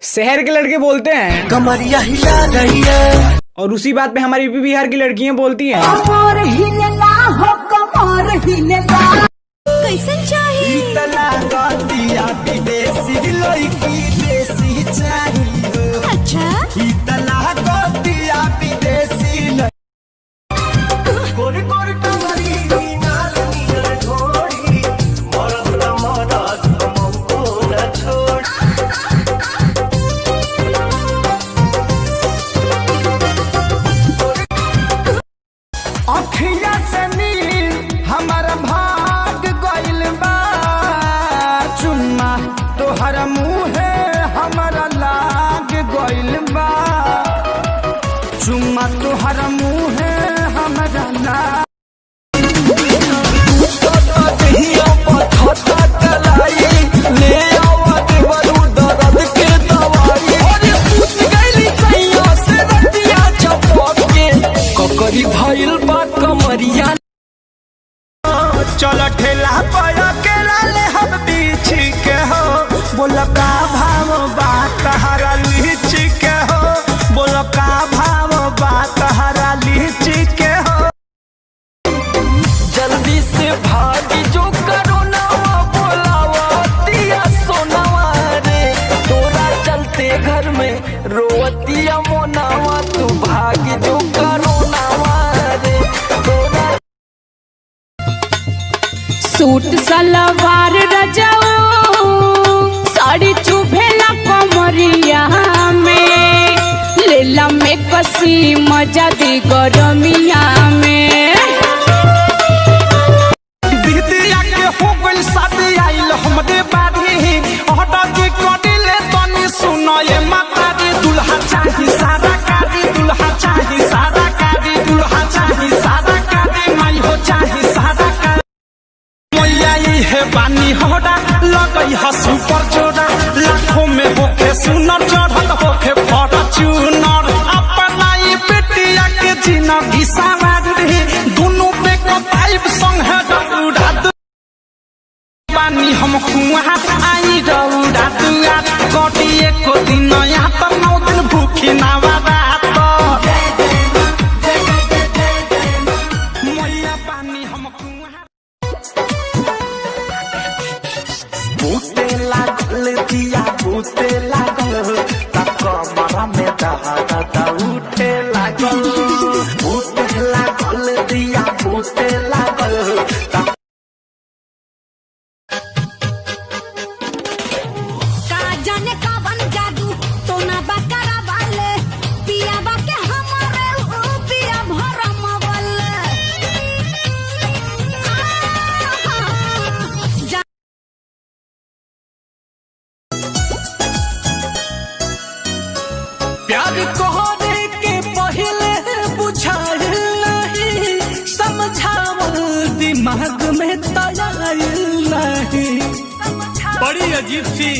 शहर के लड़के बोलते हैं कमरिया हिला रही है, और उसी बात पे हमारी यूपी बिहार की लड़कियां बोलती हैं कमर हिलेला हो कमर हिलेला। कैसन चाहिए इतना गतिया विदेशी लड़की देसी चाहिए। अच्छा इतना गतिया विदेशी गोरी गोरी कमरी नाल नियर ढोड़ी मरद न मरद हमको न छोड़। अखिया से नील हमारा भाग गइल बा, चुम्मा तोहर मुँहे हमारा लाग गइल बा, चुम्मा तोहर मुँहे हमारा लाग भइल बा कमरिया। चल ठेला पर अकेला ले हम बीछी के हो, बोल का भाव बात हरा लीची के हो, बोल का भाव बात हरा लीची के हो। जल्दी से भागी जो करो नवा बोलावा दिया सोनावा रे, तोरा चलते घर में रोवतिया मोनावा, तू भागी जो करो सूट सलवार रजाओ साड़ी चुभेला कमरिया में, लेला में कसी मजा दी गरमिया में। दीदिया के हो गइल शादी आइल हमरे बाड़ी, हटा के कडिले तनी सुनो ये माता दी, दुल्हा चाही सारा कादी, दुल्हा चाही सारा कादी, दुल्हा चाही सारा कादी, माई हो चाही सारा कादी। है बानी होड़ा लगई हसू पर जोड़ा, लाखों में होके सुनर चढ़त होके फॉर्च्यूनर, अपना ये बेटिया के जिंदगी सवार रही, दोनों पे कपाइब संग है डूडा बानी हम कुआं आई डूडा दुआ कटिए को दिन या तो 9 दिन भूखी नावा रात मैया बानी हम बूते लागल दिया बूते लागल, कमरा में दहा उठे लागल, बूते लागल दिया बूते लागल। का जाने कवन जादू तो ना बकरा वाले पिया बाके हमारे ओ पिया भरम वाले। प्यार कहने के पहले बुझाइल नहीं, समझावल दिमाग में तयाइल नहीं। बड़ी अजीब सी